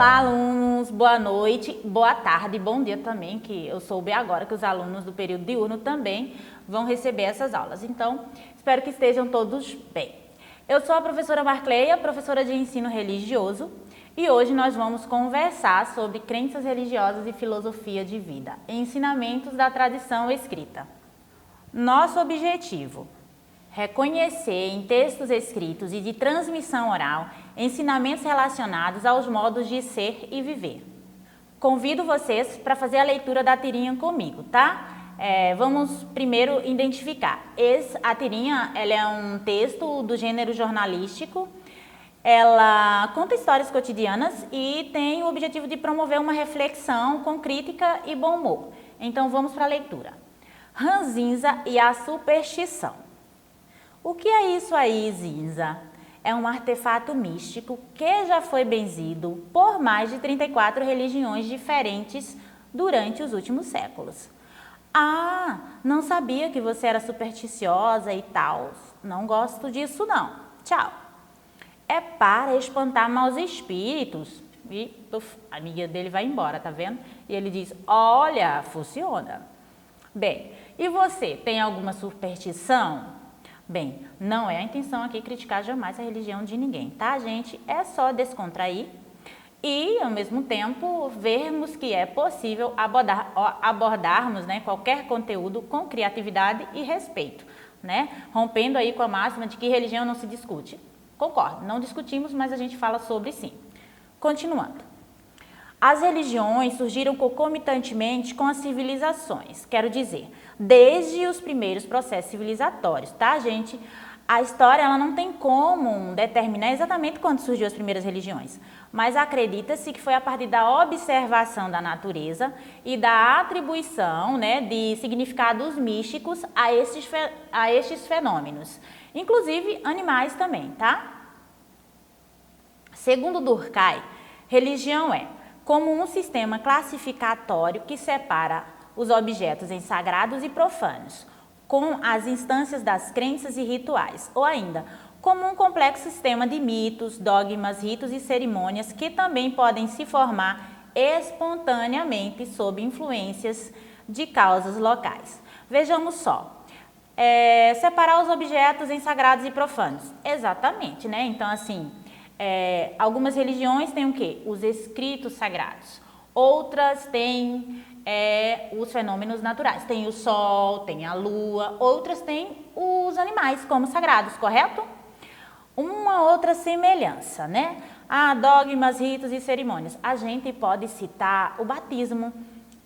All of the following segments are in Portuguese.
Olá, alunos, boa noite, boa tarde, bom dia também, que eu soube agora que os alunos do período diurno também vão receber essas aulas. Então, espero que estejam todos bem. Eu sou a professora Marcleia, professora de ensino religioso, e hoje nós vamos conversar sobre crenças religiosas e filosofia de vida, ensinamentos da tradição escrita. Nosso objetivo: reconhecer em textos escritos e de transmissão oral ensinamentos relacionados aos modos de ser e viver. Convido vocês para fazer a leitura da tirinha comigo, tá? Vamos primeiro identificar. A tirinha ela é um texto do gênero jornalístico. Ela conta histórias cotidianas e tem o objetivo de promover uma reflexão com crítica e bom humor. Então vamos para a leitura. Ranzinza e a superstição. O que é isso aí, Zinza? É um artefato místico que já foi benzido por mais de 34 religiões diferentes durante os últimos séculos. Ah, não sabia que você era supersticiosa e tal. Não gosto disso não. Tchau. É para espantar maus espíritos. E a amiga dele vai embora, tá vendo? E ele diz, olha, funciona. Bem, e você, tem alguma superstição? Bem, não é a intenção aqui criticar jamais a religião de ninguém, tá, gente? É só descontrair e, ao mesmo tempo, vermos que é possível abordarmos, né, qualquer conteúdo com criatividade e respeito, né? Rompendo aí com a máxima de que religião não se discute. Concordo, não discutimos, mas a gente fala sobre sim. Continuando. As religiões surgiram concomitantemente com as civilizações, quero dizer, desde os primeiros processos civilizatórios, tá, gente? A história ela não tem como determinar exatamente quando surgiu as primeiras religiões, mas acredita-se que foi a partir da observação da natureza e da atribuição, né, de significados místicos a estes fenômenos, inclusive animais também, tá? Segundo Durkheim, religião é como um sistema classificatório que separa os objetos em sagrados e profanos, com as instâncias das crenças e rituais, ou ainda, como um complexo sistema de mitos, dogmas, ritos e cerimônias que também podem se formar espontaneamente sob influências de causas locais. Vejamos só. Separar os objetos em sagrados e profanos. Exatamente, né? Então, assim, algumas religiões têm o quê? Os escritos sagrados. Outras têm os fenômenos naturais. Tem o sol, tem a lua. Outras têm os animais como sagrados, correto? Uma outra semelhança, né? Dogmas, ritos e cerimônias. A gente pode citar o batismo.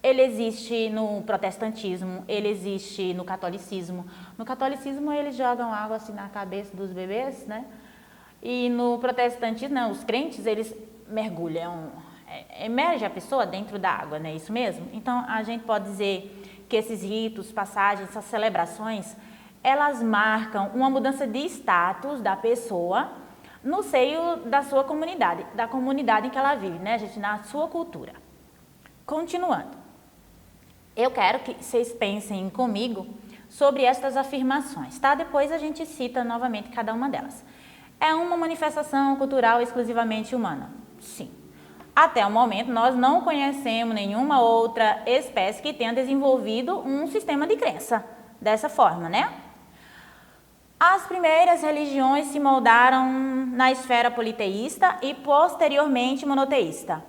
Ele existe no protestantismo, ele existe no catolicismo. No catolicismo eles jogam água assim na cabeça dos bebês, né? E no protestantismo, não, os crentes, eles mergulham, emerge a pessoa dentro da água, não é isso mesmo? Então, a gente pode dizer que esses ritos, passagens, essas celebrações, elas marcam uma mudança de status da pessoa no seio da sua comunidade, da comunidade em que ela vive, né, gente, na sua cultura. Continuando, eu quero que vocês pensem comigo sobre estas afirmações, tá? Depois a gente cita novamente cada uma delas. É uma manifestação cultural exclusivamente humana? Sim. Até o momento, nós não conhecemos nenhuma outra espécie que tenha desenvolvido um sistema de crença dessa forma, né? As primeiras religiões se moldaram na esfera politeísta e posteriormente monoteísta.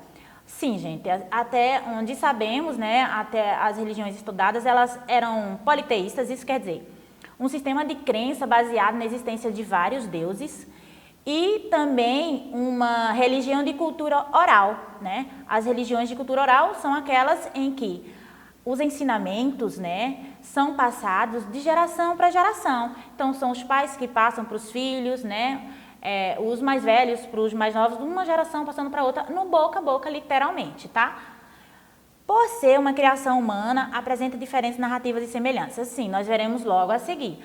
Sim, gente, até onde sabemos, né, até as religiões estudadas, elas eram politeístas, isso quer dizer, um sistema de crença baseado na existência de vários deuses e também uma religião de cultura oral, né? As religiões de cultura oral são aquelas em que os ensinamentos, né, são passados de geração para geração. Então, são os pais que passam para os filhos, né? Os mais velhos para os mais novos, de uma geração passando para outra, no boca a boca, literalmente, tá? Por ser uma criação humana, apresenta diferentes narrativas e semelhanças. Sim, nós veremos logo a seguir.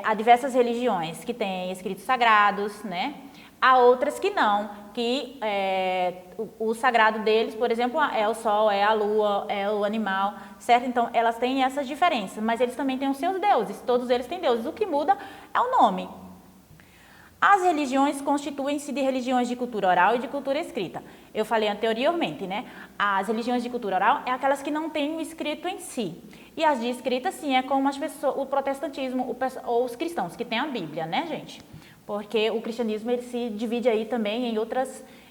Há diversas religiões que têm escritos sagrados, né? Há outras que não, que o sagrado deles, por exemplo, é o sol, é a lua, é o animal, certo? Então, elas têm essas diferenças, mas eles também têm os seus deuses, todos eles têm deuses. O que muda é o nome. As religiões constituem-se de religiões de cultura oral e de cultura escrita. Eu falei anteriormente, né? As religiões de cultura oral é aquelas que não têm o escrito em si. E as de escrita, sim, é como as pessoas, o protestantismo ou os cristãos, que têm a Bíblia, né, gente? Porque o cristianismo ele se divide aí também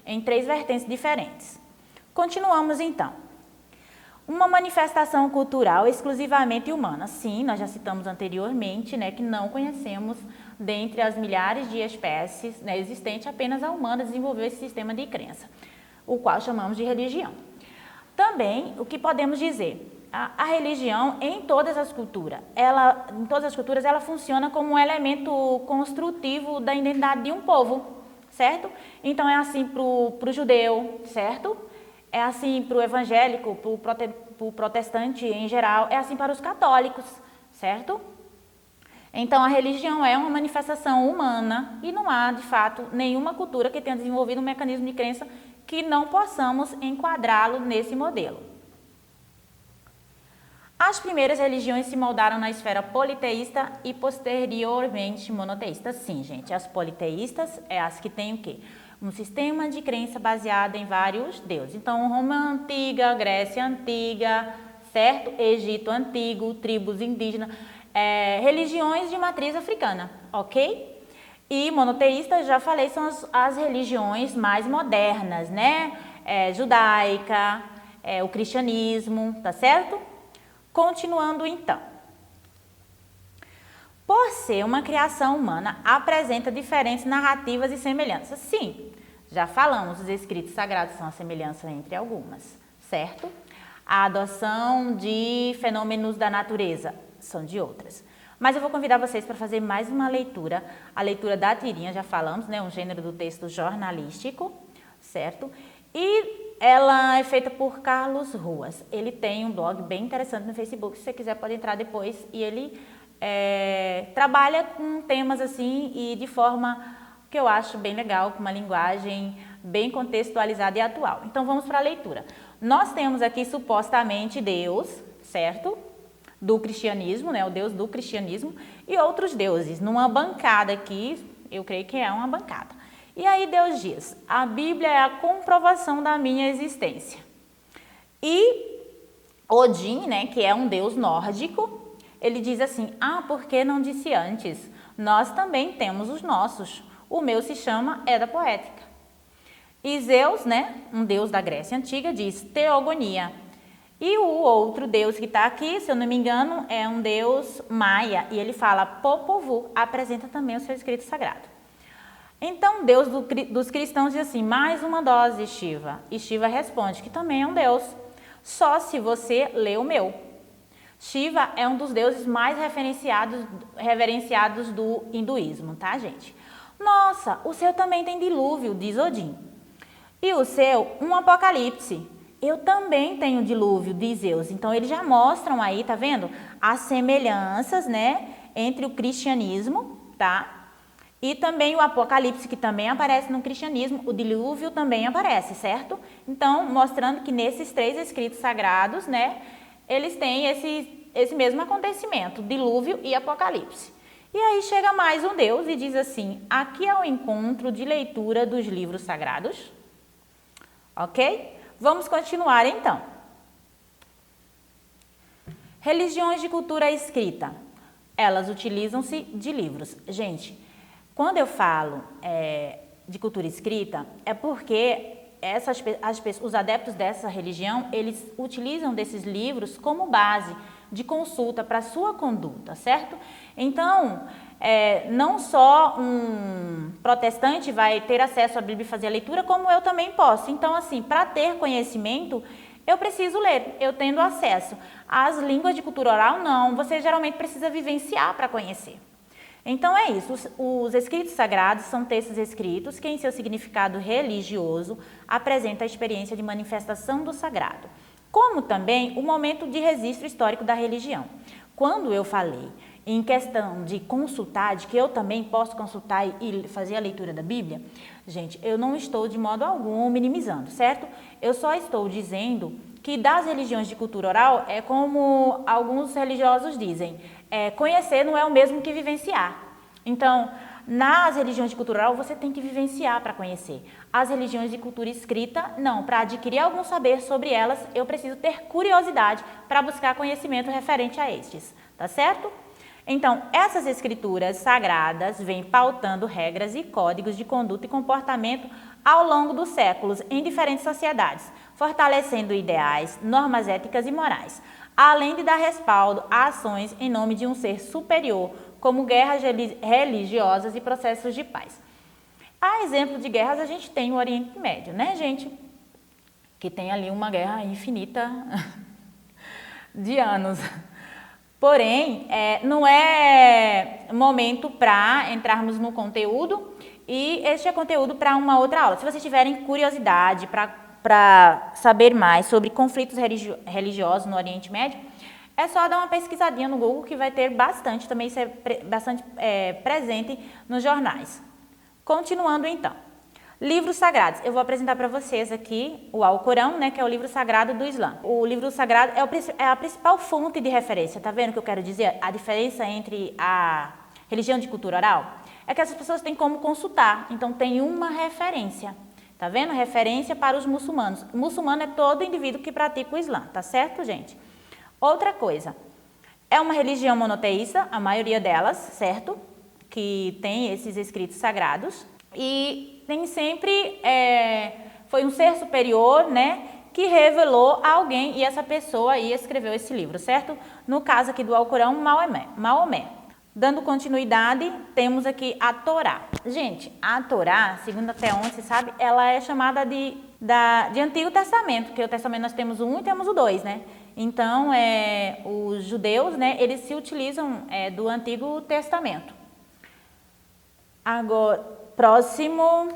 em 3 vertentes diferentes. Continuamos, então. Uma manifestação cultural exclusivamente humana. Sim, nós já citamos anteriormente, né, que não conhecemos, dentre as milhares de espécies, né, existentes, apenas a humana desenvolveu esse sistema de crença, o qual chamamos de religião. Também, o que podemos dizer? A religião, em todas as culturas, ela funciona como um elemento construtivo da identidade de um povo, certo? Então, é assim para o judeu, certo? É assim para o evangélico, para o protestante em geral, é assim para os católicos, certo? Então, a religião é uma manifestação humana e não há, de fato, nenhuma cultura que tenha desenvolvido um mecanismo de crença que não possamos enquadrá-lo nesse modelo. As primeiras religiões se moldaram na esfera politeísta e posteriormente monoteísta. Sim, gente, as politeístas é as que têm o quê? Um sistema de crença baseado em vários deuses. Então, Roma antiga, Grécia antiga, certo? Egito antigo, tribos indígenas, religiões de matriz africana, ok? E monoteístas, já falei, são as religiões mais modernas, né? Judaica, o cristianismo, tá certo? Continuando então. Por ser uma criação humana, apresenta diferentes narrativas e semelhanças. Sim, já falamos, os escritos sagrados são a semelhança entre algumas, certo? A adoção de fenômenos da natureza são de outras. Mas eu vou convidar vocês para fazer mais uma leitura, a leitura da tirinha, já falamos, né? Um gênero do texto jornalístico, certo? E ela é feita por Carlos Ruas. Ele tem um blog bem interessante no Facebook, se você quiser pode entrar depois. E ele trabalha com temas assim e de forma que eu acho bem legal, com uma linguagem bem contextualizada e atual. Então vamos para a leitura. Nós temos aqui supostamente Deus, certo? Do cristianismo, né? O Deus do cristianismo e outros deuses. Numa bancada aqui, eu creio que é uma bancada. E aí Deus diz, a Bíblia é a comprovação da minha existência. E Odin, né, que é um deus nórdico, ele diz assim, por que não disse antes? Nós também temos os nossos. O meu se chama Edda Poética. E Zeus, né, um deus da Grécia Antiga, diz teogonia. E o outro deus que está aqui, se eu não me engano, é um deus maia. E ele fala Popovu, apresenta também o seu escrito sagrado. Então, Deus dos cristãos diz assim, mais uma dose, Shiva. E Shiva responde que também é um deus, só se você lê o meu. Shiva é um dos deuses mais reverenciados do hinduísmo, tá, gente? Nossa, o seu também tem dilúvio, diz Odin. E o seu, um apocalipse. Eu também tenho dilúvio, diz Zeus. Então, eles já mostram aí, tá vendo? As semelhanças, né, entre o cristianismo, tá? E também o Apocalipse, que também aparece no cristianismo, o dilúvio também aparece, certo? Então, mostrando que nesses 3 escritos sagrados, né, eles têm esse mesmo acontecimento, dilúvio e Apocalipse. E aí chega mais um Deus e diz assim, aqui é o encontro de leitura dos livros sagrados, ok? Vamos continuar então. Religiões de cultura escrita, elas utilizam-se de livros. Gente, quando eu falo de cultura escrita, é porque os adeptos dessa religião, eles utilizam desses livros como base de consulta para a sua conduta, certo? Então, não só um protestante vai ter acesso à Bíblia e fazer a leitura, como eu também posso. Então, assim, para ter conhecimento, eu preciso ler, eu tendo acesso. As línguas de cultura oral, não. Você geralmente precisa vivenciar para conhecer. Então é isso, os escritos sagrados são textos escritos que em seu significado religioso apresentam a experiência de manifestação do sagrado, como também o momento de registro histórico da religião. Quando eu falei em questão de consultar, de que eu também posso consultar e fazer a leitura da Bíblia, gente, eu não estou de modo algum minimizando, certo? Eu só estou dizendo que das religiões de cultura oral, é como alguns religiosos dizem, conhecer não é o mesmo que vivenciar. Então, Nas religiões de cultura oral, você tem que vivenciar para conhecer. As religiões de cultura escrita, não. Para adquirir algum saber sobre elas, eu preciso ter curiosidade para buscar conhecimento referente a estes, tá certo? Então, essas escrituras sagradas vêm pautando regras e códigos de conduta e comportamento ao longo dos séculos em diferentes sociedades, fortalecendo ideais, normas éticas e morais, além de dar respaldo a ações em nome de um ser superior, como guerras religiosas e processos de paz. A exemplo de guerras, a gente tem o Oriente Médio, né, gente? Que tem ali uma guerra infinita de anos. Porém, não é momento para entrarmos no conteúdo, e este é conteúdo para uma outra aula. Se vocês tiverem curiosidade para saber mais sobre conflitos religiosos no Oriente Médio, é só dar uma pesquisadinha no Google que vai ter bastante, também isso é bastante presente nos jornais. Continuando então. Livros sagrados. Eu vou apresentar para vocês aqui o Alcorão, né, que é o livro sagrado do Islã. O livro sagrado é a principal fonte de referência. Tá vendo o que eu quero dizer? A diferença entre a religião de cultura oral é que essas pessoas têm como consultar. Então tem uma referência. Tá vendo? Referência para os muçulmanos. O muçulmano é todo indivíduo que pratica o Islã, tá certo, gente? Outra coisa, é uma religião monoteísta, a maioria delas, certo? Que tem esses escritos sagrados. E nem sempre foi um ser superior, né, que revelou a alguém e essa pessoa aí escreveu esse livro, certo? No caso aqui do Alcorão, Maomé. Dando continuidade, temos aqui a Torá. Gente, a Torá, segundo até onde se sabe, ela é chamada de Antigo Testamento, porque o Testamento nós temos o 1 e temos o 2, né? Então, os judeus, né, eles se utilizam do Antigo Testamento. Agora, próximo,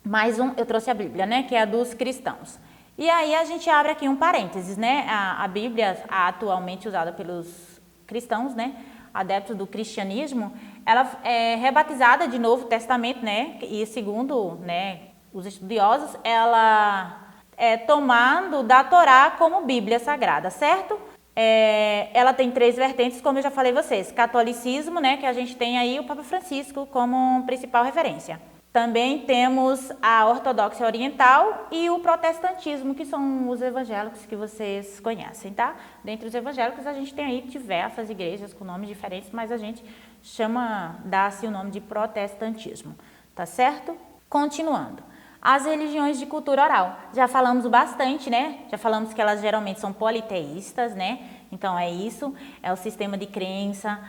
mais um, eu trouxe a Bíblia, né, que é a dos cristãos. E aí a gente abre aqui um parênteses, né, a Bíblia, atualmente usada pelos cristãos, né, adeptos do cristianismo, ela é rebatizada de Novo Testamento, né, e segundo, né, os estudiosos, ela é tomando da Torá como Bíblia Sagrada, certo? Ela tem 3 vertentes, como eu já falei a vocês. Catolicismo, né, que a gente tem aí o Papa Francisco como principal referência. Também temos a ortodoxia oriental e o protestantismo, que são os evangélicos que vocês conhecem, tá? Dentre os evangélicos a gente tem aí diversas igrejas com nomes diferentes, mas a gente dá-se o nome de protestantismo, tá certo? Continuando. As religiões de cultura oral. Já falamos bastante, né? Já falamos que elas geralmente são politeístas, né? Então é isso, é o sistema de crença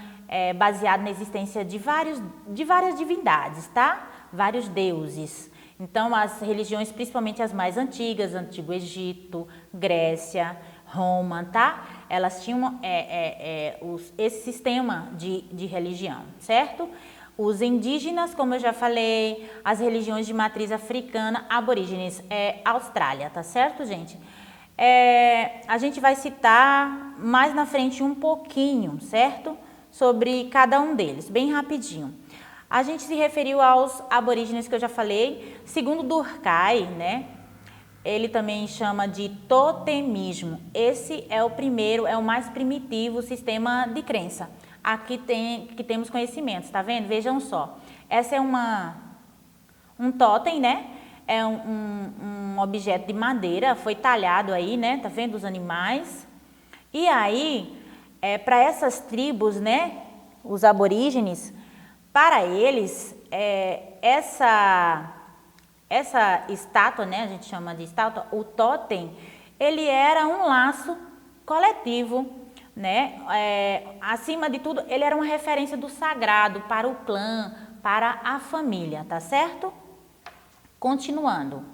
baseado na existência de várias divindades, tá? Vários deuses. Então as religiões, principalmente as mais antigas, Antigo Egito, Grécia, Roma, tá? Elas tinham esse sistema de religião, certo? Os indígenas, como eu já falei, as religiões de matriz africana, aborígenes, Austrália, tá certo, gente? A gente vai citar mais na frente um pouquinho, certo? Sobre cada um deles, bem rapidinho. A gente se referiu aos aborígenes que eu já falei, segundo Durkheim, né? Ele também chama de totemismo. Esse é o primeiro, é o mais primitivo sistema de crença. Aqui que temos conhecimentos, tá vendo? Vejam só. Essa é um totem, né? É um objeto de madeira, foi talhado aí, né? Tá vendo os animais? E aí, para essas tribos, né? Os aborígenes, para eles, essa estátua, né? A gente chama de estátua, o totem, ele era um laço coletivo, né? Acima de tudo, ele era uma referência do sagrado para o clã, para a família, tá certo? Continuando.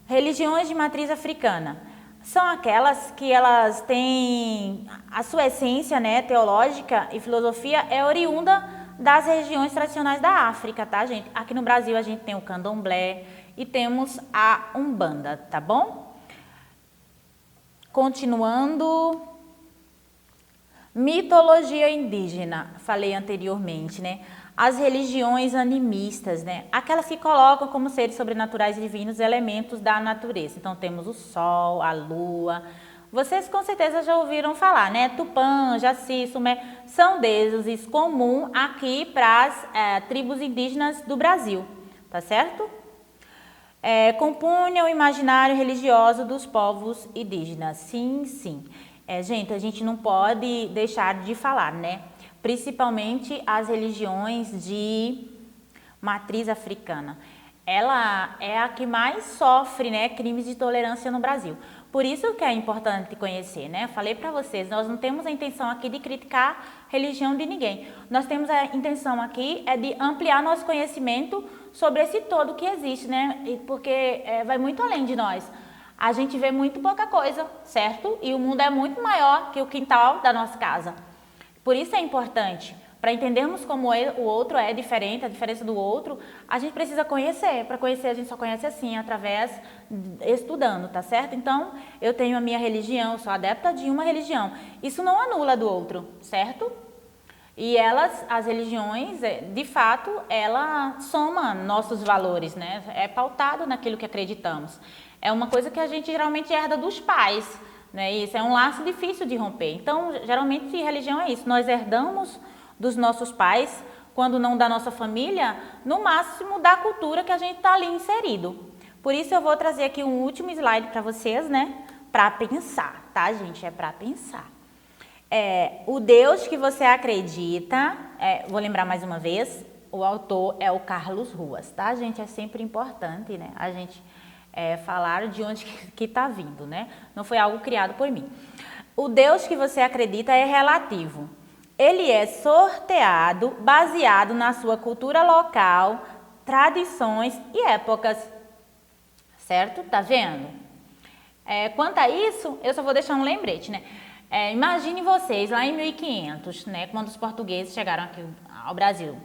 Religiões de matriz africana. São aquelas que elas têm a sua essência, né, teológica e filosofia é oriunda das regiões tradicionais da África, tá, gente? Aqui no Brasil a gente tem o candomblé e temos a Umbanda, tá bom? Continuando. Mitologia indígena, falei anteriormente, né? As religiões animistas, né? Aquelas que colocam como seres sobrenaturais e divinos elementos da natureza. Então temos o sol, a lua, Vocês com certeza já ouviram falar, né? Tupã, Jaci, Sumé, são deuses comuns aqui para as tribos indígenas do Brasil, tá certo? Compunham o imaginário religioso dos povos indígenas. Sim, sim. Gente, a gente não pode deixar de falar, né? Principalmente as religiões de matriz africana. Ela é a que mais sofre, né, crimes de tolerância no Brasil. Por isso que é importante conhecer, né? Falei para vocês, nós não temos a intenção aqui de criticar a religião de ninguém. Nós temos a intenção aqui de ampliar nosso conhecimento sobre esse todo que existe, né? Porque vai muito além de nós. A gente vê muito pouca coisa, certo? E o mundo é muito maior que o quintal da nossa casa. Por isso é importante. Para entendermos como o outro é diferente, a diferença do outro, a gente precisa conhecer. Para conhecer, a gente só conhece assim, através, estudando, tá certo? Então, eu tenho a minha religião, sou adepta de uma religião. Isso não anula do outro, certo? E as religiões, de fato, ela soma nossos valores, né? É pautado naquilo que acreditamos. É uma coisa que a gente geralmente herda dos pais, né? Isso é um laço difícil de romper. Então, geralmente, religião é isso. Nós herdamos dos nossos pais, quando não da nossa família, no máximo da cultura que a gente está ali inserido. Por isso eu vou trazer aqui um último slide para vocês, né? Para pensar, tá, gente? É para pensar. O Deus que você acredita, vou lembrar mais uma vez, o autor é o Carlos Ruas, tá, gente? É sempre importante, né? A gente falar de onde que está vindo, né? Não foi algo criado por mim. O Deus que você acredita é relativo. Ele é sorteado, baseado na sua cultura local, tradições e épocas. Certo? Tá vendo? Quanto a isso, eu só vou deixar um lembrete, né? Imagine vocês, lá em 1500, né, quando os portugueses chegaram aqui ao Brasil.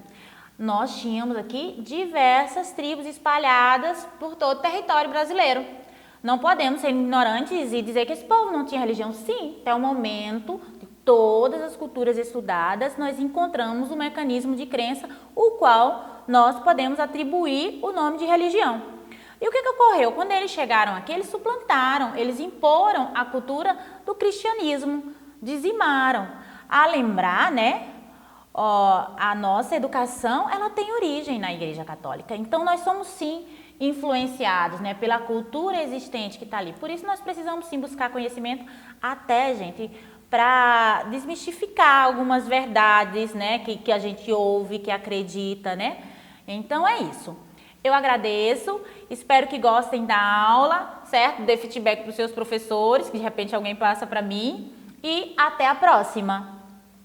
Nós tínhamos aqui diversas tribos espalhadas por todo o território brasileiro. Não podemos ser ignorantes e dizer que esse povo não tinha religião. Sim, até o momento, de todas as culturas estudadas, nós encontramos um mecanismo de crença, o qual nós podemos atribuir o nome de religião. E o que ocorreu? Quando eles chegaram aqui, eles suplantaram, eles imporam a cultura do cristianismo, dizimaram. A lembrar, né, a nossa educação, ela tem origem na Igreja Católica. Então, nós somos, sim, influenciados, né, pela cultura existente que está ali. Por isso, nós precisamos, sim, buscar conhecimento até, gente, para desmistificar algumas verdades, né, que a gente ouve, que acredita, né? Então, é isso. Eu agradeço, espero que gostem da aula, certo? Dê feedback para os seus professores, que de repente alguém passa para mim. E até a próxima!